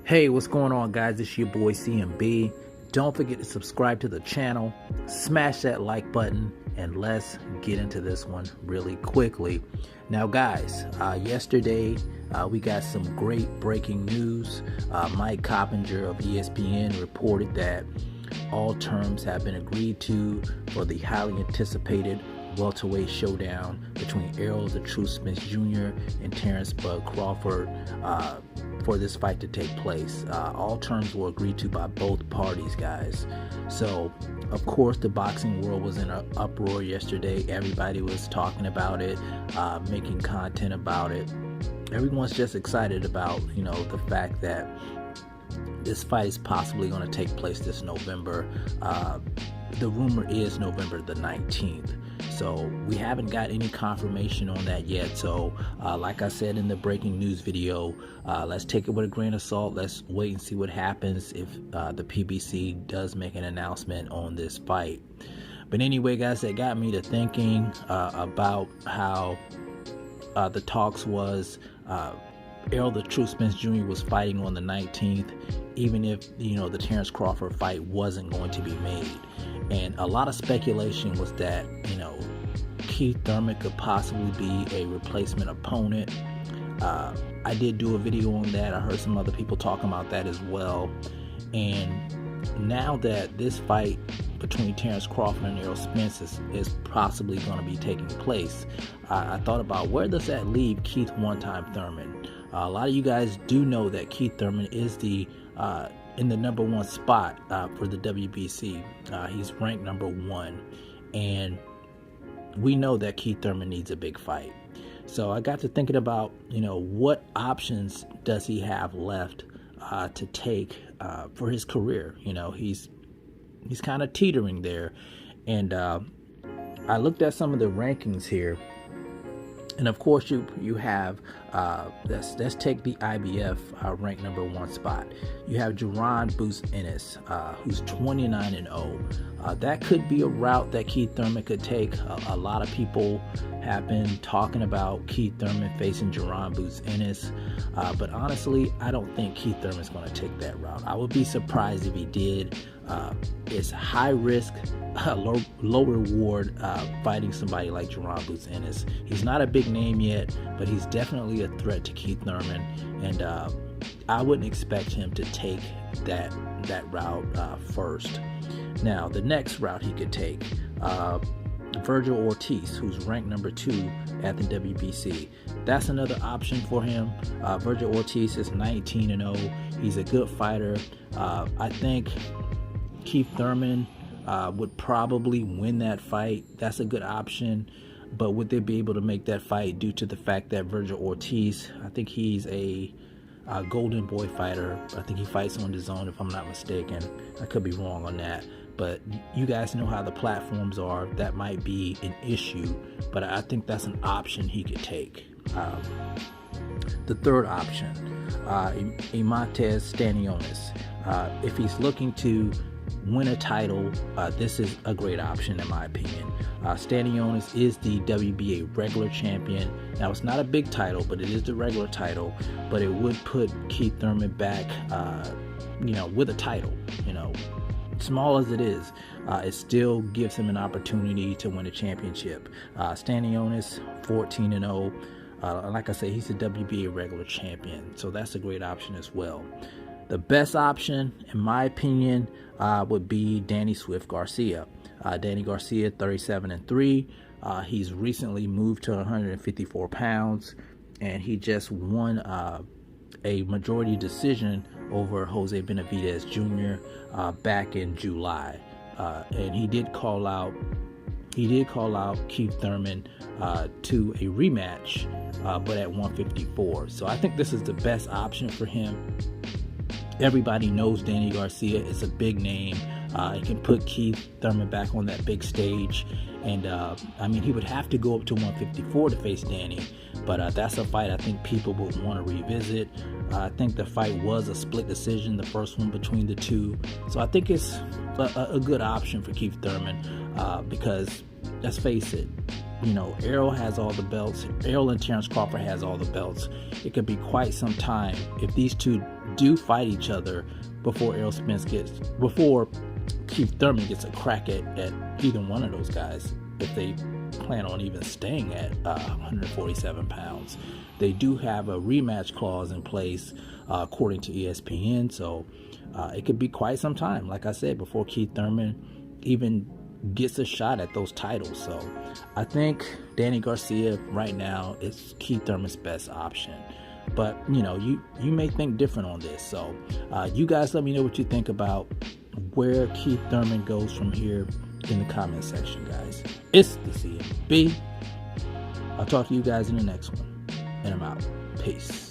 Hey, what's going on, guys? It's your boy CMB. Don't forget to subscribe to the channel, smash that like button, and let's get into this one really quickly. Now, guys, yesterday we got some great breaking news. Mike Coppinger of ESPN reported that all terms have been agreed to for the highly anticipated welterweight showdown between Errol "The Truth" Spence Jr. and Terrence "Bud" Crawford for this fight to take place. All terms were agreed to by both parties, guys. So, of course, the boxing world was in an uproar yesterday. Everybody was talking about it, making content about it. Everyone's just excited about, the fact that this fight is possibly going to take place this November. The rumor is November the 19th. So we haven't got any confirmation on that yet. So like I said in the breaking news video, let's take it with a grain of salt. Let's wait and see what happens if the PBC does make an announcement on this fight. But anyway, guys, that got me to thinking about how the talks was Errol "The Truth" Spence Jr. was fighting on the 19th, even if, the Terrence Crawford fight wasn't going to be made. And a lot of speculation was that, Keith Thurman could possibly be a replacement opponent. I did do a video on that. I heard some other people talking about that as well. And now that this fight between Terrence Crawford and Errol Spence is possibly going to be taking place, I thought about, where does that leave Keith "One-Time" Thurman? A lot of you guys do know that Keith Thurman is in the number one spot for the WBC. He's ranked number one, and we know that Keith Thurman needs a big fight. So I got to thinking about, what options does he have left to take for his career? He's kind of teetering there, and I looked at some of the rankings here. And of course, you have, let's take the IBF ranked number one spot. You have Jaron Boots Ennis, who's 29-0. That could be a route that Keith Thurman could take. A lot of people have been talking about Keith Thurman facing Jaron Boots Ennis. But honestly, I don't think Keith Thurman's going to take that route. I would be surprised if he did. It's high risk, low reward fighting somebody like Jaron Boots Ennis. He's not a big name yet, but he's definitely a threat to Keith Thurman, and I wouldn't expect him to take that route first. Now, the next route he could take, Virgil Ortiz, who's ranked number 2 at the WBC. That's another option for him. Virgil Ortiz is 19-0. He's a good fighter. I think Keith Thurman would probably win that fight. That's a good option. But would they be able to make that fight due to the fact that Virgil Ortiz, I think he's a Golden Boy fighter. I think he fights on DAZN, if I'm not mistaken. I could be wrong on that. But you guys know how the platforms are. That might be an issue. But I think that's an option he could take. The third option, Imantez Stanionis. If he's looking to win a title, this is a great option in my opinion. Stanionis is the WBA regular champion. Now, it's not a big title, but it is the regular title. But it would put Keith Thurman back, with a title. Small as it is, it still gives him an opportunity to win a championship. Stanionis, 14-0. Like I said, he's the WBA regular champion, so that's a great option as well. The best option, in my opinion, would be Danny Swift Garcia. Danny Garcia, 37-3. He's recently moved to 154 pounds, and he just won a majority decision over Jose Benavidez Jr. Back in July, and he did call out Keith Thurman to a rematch, but at 154. So I think this is the best option for him. Everybody knows Danny Garcia is a big name. It can put Keith Thurman back on that big stage. And, he would have to go up to 154 to face Danny. But that's a fight I think people would want to revisit. I think the fight was a split decision, the first one between the two. So I think it's a good option for Keith Thurman because, let's face it, Errol has all the belts. Errol and Terrence Crawford has all the belts. It could be quite some time if these two do fight each other before before Keith Thurman gets a crack at either one of those guys, if they plan on even staying at 147 pounds. They do have a rematch clause in place, according to ESPN, so it could be quite some time, like I said, before Keith Thurman even gets a shot at those titles. So I think Danny Garcia right now is Keith Thurman's best option. But you may think different on this. So you guys let me know what you think about where Keith Thurman goes from here in the comment section, guys. It's the CMB. I'll talk to you guys in the next one. And I'm out. Peace.